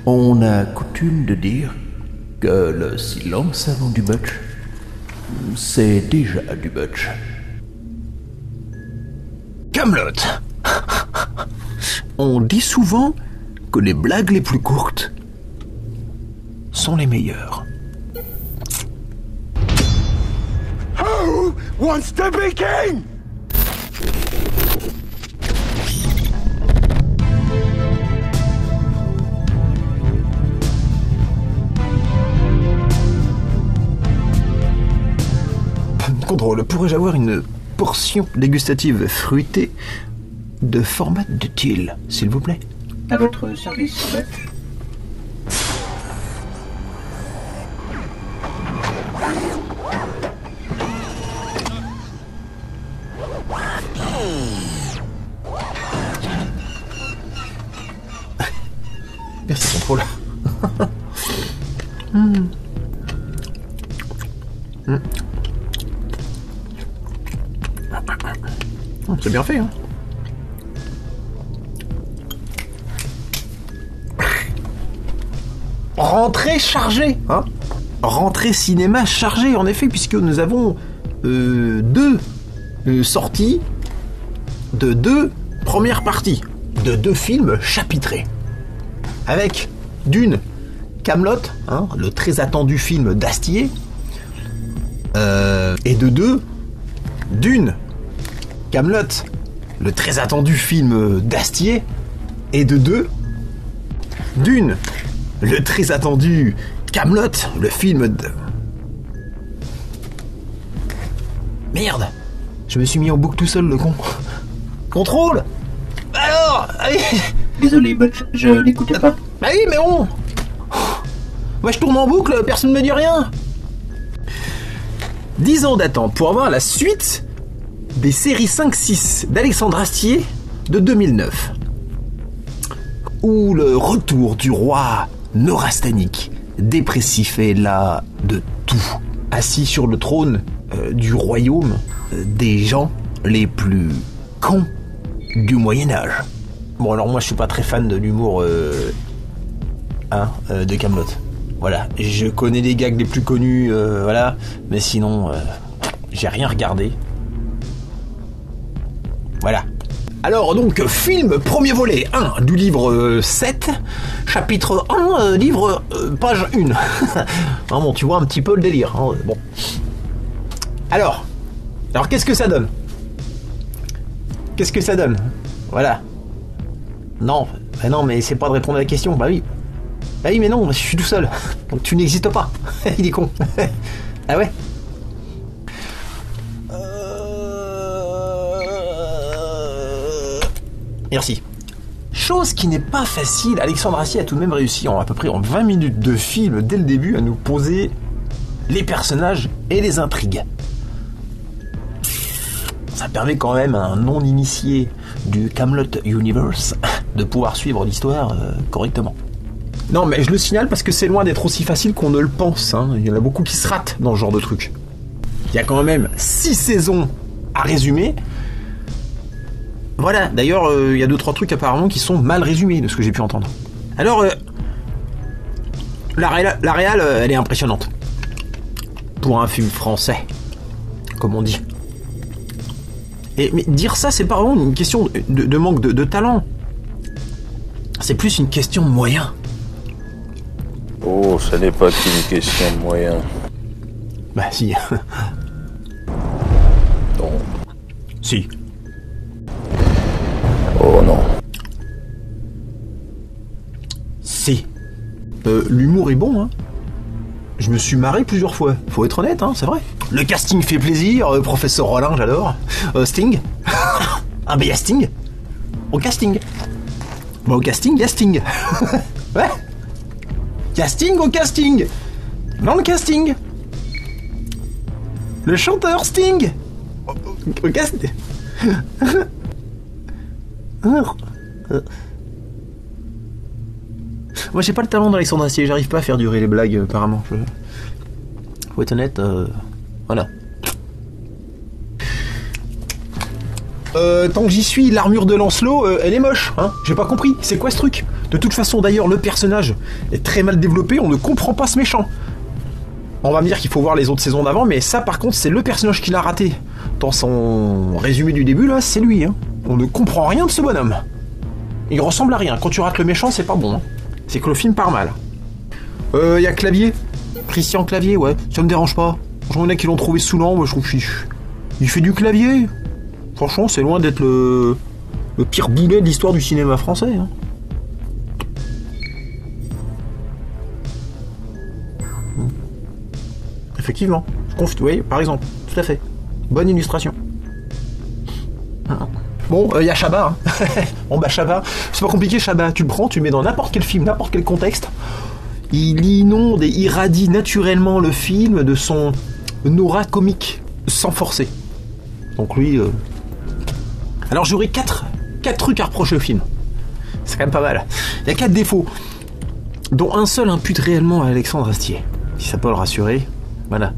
On a coutume de dire que le silence avant du butch, c'est déjà du butch. Kaamelott. On dit souvent que les blagues les plus courtes sont les meilleures. Who wants to be king? Contrôle, pourrais-je avoir une portion dégustative fruitée de format de Thiel, s'il vous plaît? À votre service, ouais. Merci, contrôle. C'est bien fait, hein. Rentrée chargée, hein. Rentrée cinéma chargée, en effet, puisque nous avons deux sorties de deux premières parties, de deux films chapitrés. Avec, d'une, Kaamelott, hein, le très attendu film d'Astier, et de deux, d'une, Kaamelott, le très attendu film d'Astier, et de deux, d'une, le très attendu Kaamelott, le film de... Merde, je me suis mis en boucle tout seul, le con. Contrôle. Alors, allez. Désolé, Butch, je n'écoutais pas. Bah oui, mais bon. Moi je tourne en boucle, personne ne me dit rien. 10 ans d'attente pour avoir la suite des séries 5-6 d'Alexandre Astier de 2009. Ou le retour du roi neurasthénique, dépressif et là de tout, assis sur le trône du royaume des gens les plus cons du Moyen-Âge. Bon, alors moi je suis pas très fan de l'humour de Kaamelott. Voilà, je connais les gags les plus connus, voilà, mais sinon j'ai rien regardé. Voilà. Alors donc, film premier volet 1 du livre 7, chapitre 1, livre page 1. Bon, tu vois un petit peu le délire. Hein, bon. Alors qu'est-ce que ça donne? Qu'est-ce que ça donne? Voilà. Non, bah non, mais c'est pas de répondre à la question. Bah oui, mais non, je suis tout seul. Donc tu n'existes pas. Il est con. Ah ouais. Merci. Chose qui n'est pas facile, Alexandre Astier a tout de même réussi à peu près en 20 minutes de film dès le début à nous poser les personnages et les intrigues. Ça permet quand même à un non-initié du Kaamelott Universe de pouvoir suivre l'histoire correctement. Non, mais je le signale parce que c'est loin d'être aussi facile qu'on ne le pense. Hein. Il y en a beaucoup qui se ratent dans ce genre de truc. Il y a quand même 6 saisons à résumer. Voilà, d'ailleurs, il y a 2-3 trucs apparemment qui sont mal résumés de ce que j'ai pu entendre. Alors, la réal, elle est impressionnante. Pour un film français, comme on dit. Mais dire ça, c'est pas vraiment une question de manque de talent. C'est plus une question de moyens. Oh, ça n'est pas qu'une question de moyens. Bah si. Non. Si. Oh non. Si. L'humour est bon, hein. Je me suis marré plusieurs fois. Faut être honnête, hein, c'est vrai. Le casting fait plaisir. Professeur Rollin, j'adore. Sting. Ah, ben y'a Sting. Au casting. Bah, au casting, y'a Sting. Ouais. Y'a Sting au casting. Dans le casting. Le chanteur Sting. Au casting. Moi j'ai pas le talent d'Alexandre Astier, j'arrive pas à faire durer les blagues apparemment. Faut être honnête, voilà. Tant que j'y suis, l'armure de Lancelot, elle est moche, hein. J'ai pas compris, c'est quoi ce truc? De toute façon, d'ailleurs, le personnage est très mal développé, on ne comprend pas ce méchant. On va me dire qu'il faut voir les autres saisons d'avant, mais ça, par contre, c'est le personnage qui l'a raté. Dans son résumé du début, là, c'est lui. Hein. On ne comprend rien de ce bonhomme. Il ressemble à rien. Quand tu rates le méchant, c'est pas bon. Hein. C'est que le film part mal. Y a Clavier. Christian Clavier, ouais. Ça me dérange pas. Franchement, il y en a qui l'ont trouvé saoulant. Moi, je trouve qu'il fait du clavier. Franchement, c'est loin d'être le pire boulet de l'histoire du cinéma français. Hein. Effectivement. Oui, par exemple. Tout à fait. Bonne illustration. Bon, y a Chabat. Hein. Bon, bah Chabat, c'est pas compliqué, Chabat. Tu le prends, tu le mets dans n'importe quel film, n'importe quel contexte. Il inonde et irradie naturellement le film de son aura comique, sans forcer. Donc lui... Alors j'aurais 4 trucs à reprocher au film. C'est quand même pas mal. Il y a 4 défauts, dont un seul impute réellement à Alexandre Astier. Si ça peut le rassurer, voilà.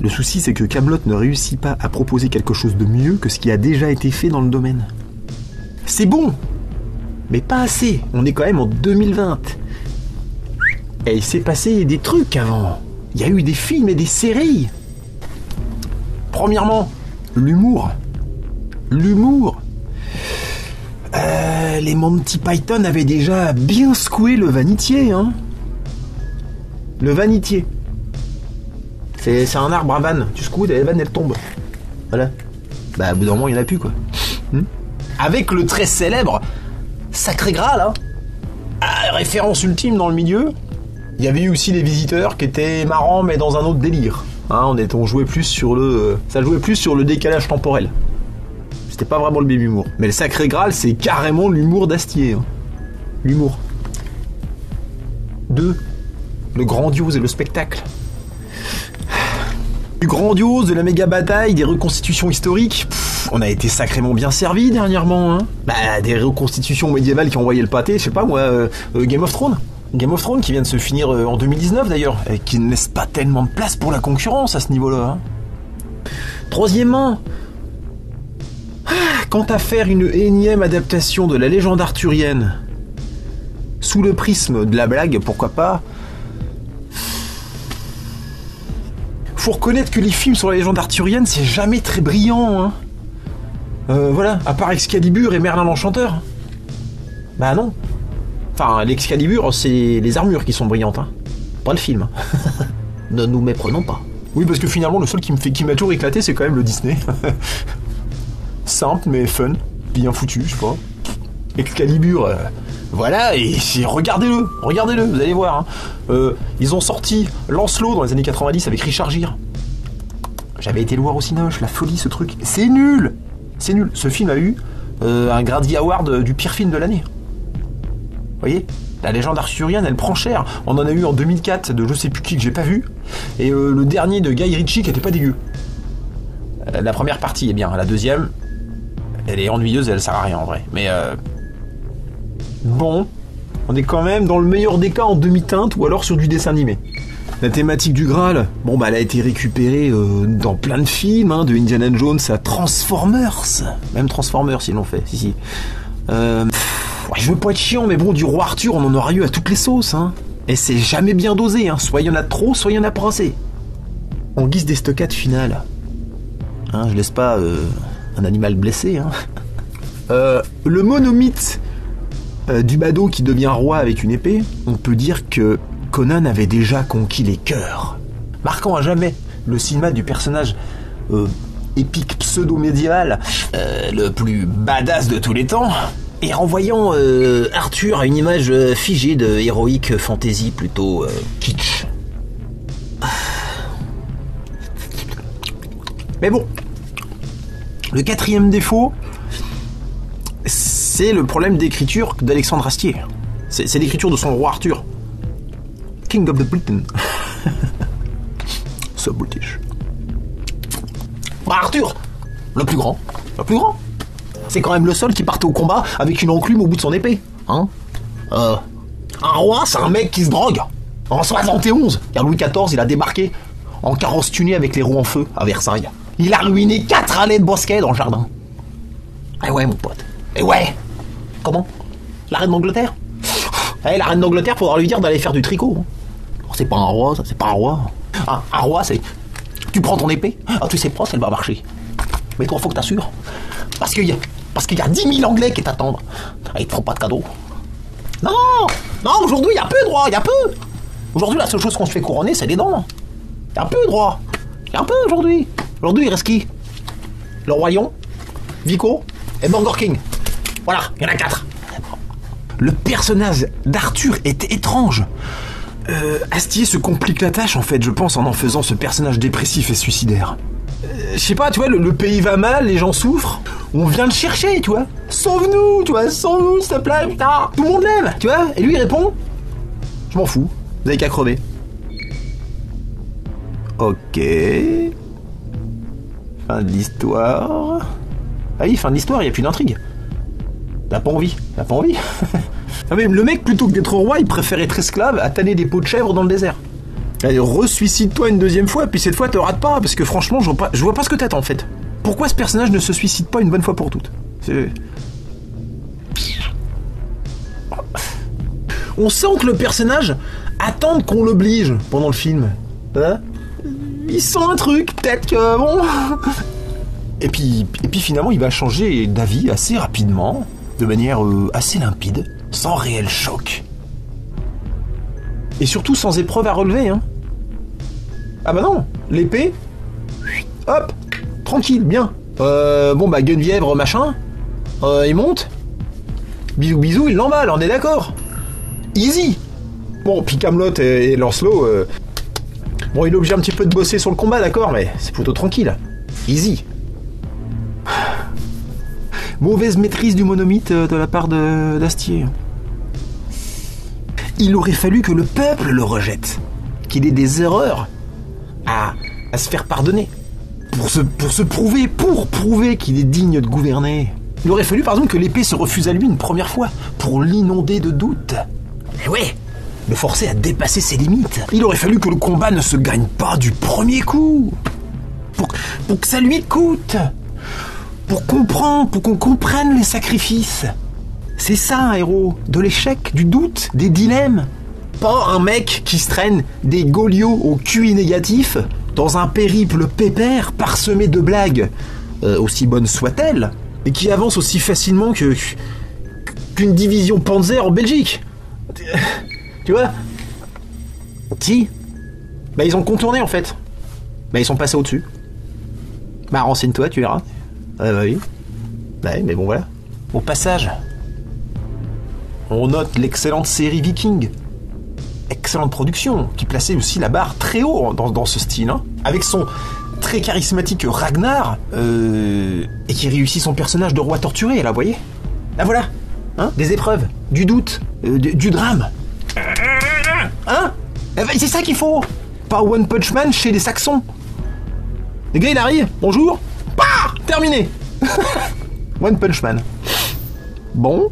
Le souci, c'est que Kaamelott ne réussit pas à proposer quelque chose de mieux que ce qui a déjà été fait dans le domaine. C'est bon, mais pas assez. On est quand même en 2020. Et il s'est passé des trucs avant. Il y a eu des films et des séries. Premièrement, l'humour. L'humour. Les Monty Python avaient déjà bien secoué le vanitier, hein. Le vanitier. C'est un arbre à vannes. Tu secoues, les vannes, elles tombent. Voilà. Bah, au bout d'un moment, il n'y en a plus, quoi. Avec le très célèbre Sacré Graal, hein. Référence ultime dans le milieu. Il y avait eu aussi Les Visiteurs qui étaient marrants, mais dans un autre délire. Hein, on jouait plus sur ça jouait plus sur le décalage temporel. C'était pas vraiment le baby humour. Mais le Sacré Graal, c'est carrément l'humour d'Astier. Hein. L'humour. 2. Le grandiose et le spectacle. Du grandiose, de la méga bataille, des reconstitutions historiques. On a été sacrément bien servi dernièrement. Hein. Bah, des reconstitutions médiévales qui ont envoyé le pâté, je sais pas moi, Game of Thrones. Game of Thrones qui vient de se finir en 2019 d'ailleurs, et qui ne laisse pas tellement de place pour la concurrence à ce niveau-là. Hein. Troisièmement, quant à faire une énième adaptation de la légende arthurienne, sous le prisme de la blague, pourquoi pas. Faut reconnaître que les films sur la légende arthurienne, c'est jamais très brillant. Hein. Voilà, à part Excalibur et Merlin l'Enchanteur. Bah non. Enfin, l'Excalibur, c'est les armures qui sont brillantes, hein. Pas le film. Ne nous méprenons pas. Oui, parce que finalement, le seul qui m'a toujours éclaté, c'est quand même le Disney. Simple, mais fun. Bien foutu, je sais pas. Excalibur, voilà, et regardez-le, vous allez voir. Hein. Ils ont sorti Lancelot dans les années 90 avec Richard Gere. J'avais été le voir au Cinoche, la folie, ce truc. C'est nul. Ce film a eu un Grady Award du pire film de l'année. Vous voyez, la légende arthurienne, elle prend cher. On en a eu en 2004 de je sais plus qui que j'ai pas vu. Et le dernier de Guy Ritchie qui était pas dégueu. La première partie est bien, la deuxième, elle est ennuyeuse et elle sert à rien en vrai. Mais bon, on est quand même dans le meilleur des cas en demi-teinte ou alors sur du dessin animé. La thématique du Graal, bon bah elle a été récupérée dans plein de films, hein, de Indiana Jones à Transformers. Même Transformers ils l'ont fait, si. Je veux pas être chiant, mais bon, du roi Arthur, on en aura eu à toutes les sauces, hein. Et c'est jamais bien dosé, hein. Soit il y en a trop, soit il y en a pas assez. En guise d'estocade finale, hein, je laisse pas un animal blessé, hein. Le monomythe du badaud qui devient roi avec une épée, on peut dire que Conan avait déjà conquis les cœurs, marquant à jamais le cinéma du personnage épique pseudo-médiéval, le plus badass de tous les temps, et renvoyant Arthur à une image figée de héroïque fantasy plutôt kitsch. Mais bon, le quatrième défaut, c'est le problème d'écriture d'Alexandre Astier. C'est l'écriture de son roi Arthur. King of the Britain. So British. Bah Arthur, le plus grand. C'est quand même le seul qui partait au combat avec une enclume au bout de son épée. Hein, un roi, c'est un mec qui se drogue. En 71, Louis XIV, il a débarqué en carrosse tunée avec les roues en feu à Versailles. Il a ruiné 4 allées de bosquet dans le jardin. Eh ouais, mon pote. Eh ouais. Comment? La reine d'Angleterre? Eh, la reine d'Angleterre, faudra lui dire d'aller faire du tricot. C'est pas un roi, ça, c'est pas un roi. Un roi, c'est... Tu prends ton épée, tu sais pas si elle va marcher. Mais toi, faut que t'assures. Parce qu'il y a 10 000 Anglais qui t'attendent. Ils te feront pas de cadeaux. Non, aujourd'hui, il y a peu de droit, il y a peu. Aujourd'hui, la seule chose qu'on se fait couronner, c'est les dents. Il y a peu de droit. Il y a un peu aujourd'hui. Aujourd'hui, il reste qui? Le Royaume, Vico et Bangor King. Voilà, il y en a 4. Le personnage d'Arthur est étrange. Astier se complique la tâche, en fait, je pense, en faisant ce personnage dépressif et suicidaire. Je sais pas, tu vois, le pays va mal, les gens souffrent. On vient le chercher, tu vois. Sauve-nous, tu vois, sauve-nous, s'il te plaît, putain. Tout le monde l'aime, tu vois. Et lui, il répond, je m'en fous, vous avez qu'à crever. Ok. Fin de l'histoire. Ah oui, fin de l'histoire, il n'y a plus d'intrigue. T'as pas envie. Ah mais le mec, plutôt que d'être roi, il préfère être esclave à tanner des pots de chèvre dans le désert. Allez, resuicide-toi une deuxième fois, puis cette fois, te rate pas, parce que franchement, je vois pas ce que t'attends, en fait. Pourquoi ce personnage ne se suicide pas une bonne fois pour toutes? On sent que le personnage attend qu'on l'oblige pendant le film. Hein? Il sent un truc, peut-être que bon... Et puis finalement, il va changer d'avis assez rapidement, de manière assez limpide, sans réel choc. Et surtout sans épreuve à relever, hein. Ah bah non, l'épée, hop, tranquille, bien. Bon bah Guenièvre, machin, il monte, bisous, il l'emballe, on est d'accord. Easy. Bon, puis Kaamelott et Lancelot, bon, il est obligé un petit peu de bosser sur le combat, d'accord, mais c'est plutôt tranquille. Easy. Mauvaise maîtrise du monomythe de la part d'Astier. Il aurait fallu que le peuple le rejette, qu'il ait des erreurs à se faire pardonner, pour prouver qu'il est digne de gouverner. Il aurait fallu par exemple que l'épée se refuse à lui une première fois, pour l'inonder de doutes. Et ouais, le forcer à dépasser ses limites. Il aurait fallu que le combat ne se gagne pas du premier coup, pour que ça lui coûte, pour qu'on comprenne les sacrifices. C'est ça un héros, de l'échec, du doute, des dilemmes. Pas un mec qui se traîne des Goliots au QI négatif dans un périple pépère parsemé de blagues, aussi bonnes soient-elles, et qui avance aussi facilement qu'une division Panzer en Belgique. Tu vois? Si. Bah ils ont contourné en fait. Bah ils sont passés au-dessus. Bah renseigne-toi, tu verras. Bah oui. Ouais, mais bon voilà. Au passage, on note l'excellente série Viking. Excellente production, qui plaçait aussi la barre très haut dans ce style, hein, avec son très charismatique Ragnar, et qui réussit son personnage de roi torturé, là, vous voyez? Là voilà, hein, des épreuves, du doute, du drame. Hein? Eh ben, c'est ça qu'il faut. Pas One Punch Man chez les Saxons. Le gars il arrive, bonjour, bah, terminé. One Punch Man. Bon.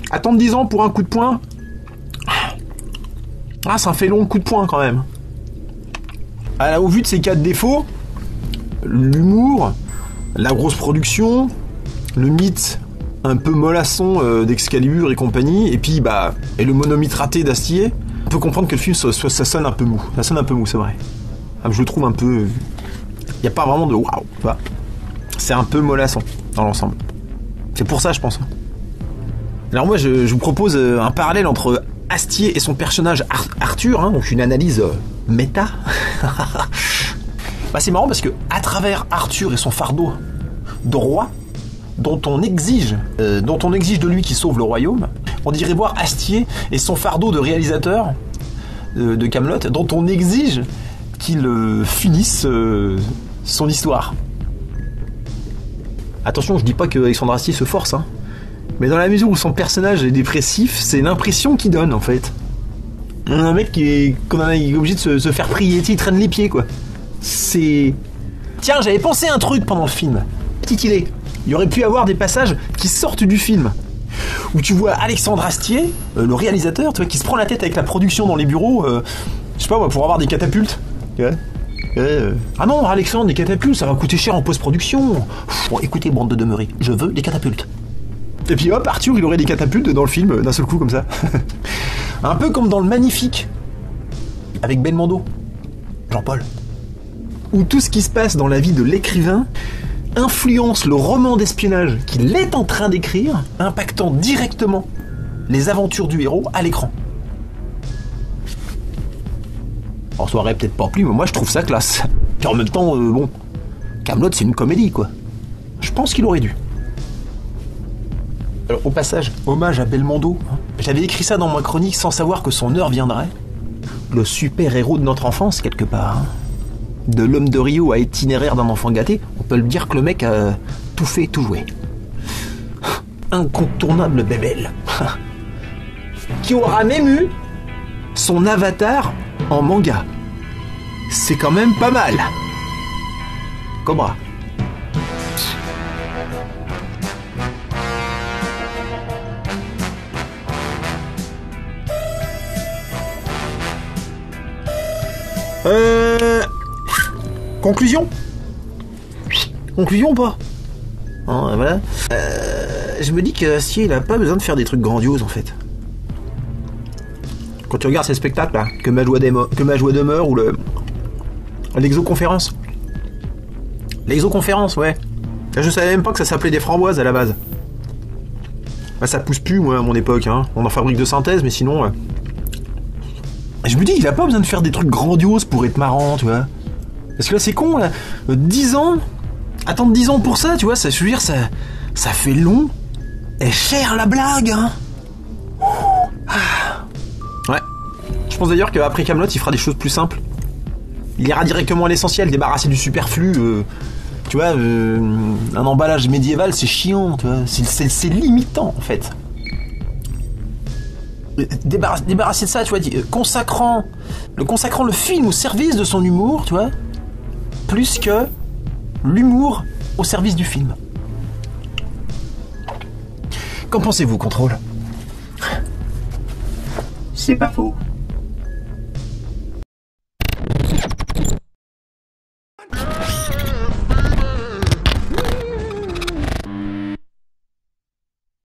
Attendre 10 ans pour un coup de poing. Ah, ça fait long le coup de poing quand même. Alors, au vu de ces 4 défauts, l'humour, la grosse production, le mythe un peu mollasson d'Excalibur et compagnie, et puis et le monomythe raté d'Astier, on peut comprendre que le film ça sonne un peu mou. Ça sonne un peu mou, c'est vrai. Je le trouve un peu... Il n'y a pas vraiment de waouh, tu vois. C'est un peu mollasson dans l'ensemble. C'est pour ça, je pense. Alors moi, je vous propose un parallèle entre Astier et son personnage Arthur, hein, donc une analyse méta. C'est marrant parce que à travers Arthur et son fardeau de roi, dont on exige de lui qu'il sauve le royaume, on dirait voir Astier et son fardeau de réalisateur de Kaamelott, dont on exige qu'il finisse son histoire. Attention, je dis pas que Alexandre Astier se force, hein. Mais dans la mesure où son personnage est dépressif, c'est l'impression qu'il donne en fait. Un mec qui est obligé de se faire prier, il traîne les pieds quoi. C'est... Tiens, j'avais pensé un truc pendant le film. Petite idée. Il y aurait pu y avoir des passages qui sortent du film. Où tu vois Alexandre Astier, le réalisateur, tu vois, qui se prend la tête avec la production dans les bureaux, je sais pas moi, pour avoir des catapultes. Ouais. Ah non, Alexandre, des catapultes, ça va coûter cher en post-production. Bon, écoutez, bande de demeurés, je veux des catapultes. Et puis hop, Arthur, il aurait des catapultes dans le film, d'un seul coup, comme ça. Un peu comme dans Le Magnifique, avec Belmondo, Jean-Paul. Où tout ce qui se passe dans la vie de l'écrivain influence le roman d'espionnage qu'il est en train d'écrire, impactant directement les aventures du héros à l'écran. Alors ça aurait peut-être pas plu, mais moi je trouve ça classe. Puis en même temps, bon, Kaamelott c'est une comédie, quoi. Je pense qu'il aurait dû. Alors au passage, hommage à Belmondo. J'avais écrit ça dans ma chronique sans savoir que son heure viendrait. Le super-héros de notre enfance, quelque part. De l'homme de Rio à itinéraire d'un enfant gâté, on peut le dire que le mec a tout fait, tout joué. Incontournable bébelle. Qui aura même eu son avatar en manga. C'est quand même pas mal. Cobra. Conclusion. Conclusion ou pas? Hein, voilà. Je me dis que Astier, il a pas besoin de faire des trucs grandioses en fait. Quand tu regardes ces spectacles là, que ma joie demeure ou l'exoconférence. L'exoconférence, ouais. Je savais même pas que ça s'appelait des framboises à la base. Bah, ça pousse plus, moi, à mon époque. Hein. On en fabrique de synthèse, mais sinon. Je me dis qu'il a pas besoin de faire des trucs grandioses pour être marrant, tu vois. Parce que là, c'est con, là. 10 ans. Attendre 10 ans pour ça, tu vois. Ça, je veux dire, ça fait long et cher la blague, hein. Ouais. Je pense d'ailleurs qu'après Kaamelott, il fera des choses plus simples. Il ira directement à l'essentiel, débarrasser du superflu. Tu vois, un emballage médiéval, c'est chiant, tu vois. C'est limitant, en fait. Débarrasser de ça, tu vois, consacrant le film au service de son humour, tu vois, plus que l'humour au service du film. Qu'en pensez-vous, Contrôle? C'est pas faux.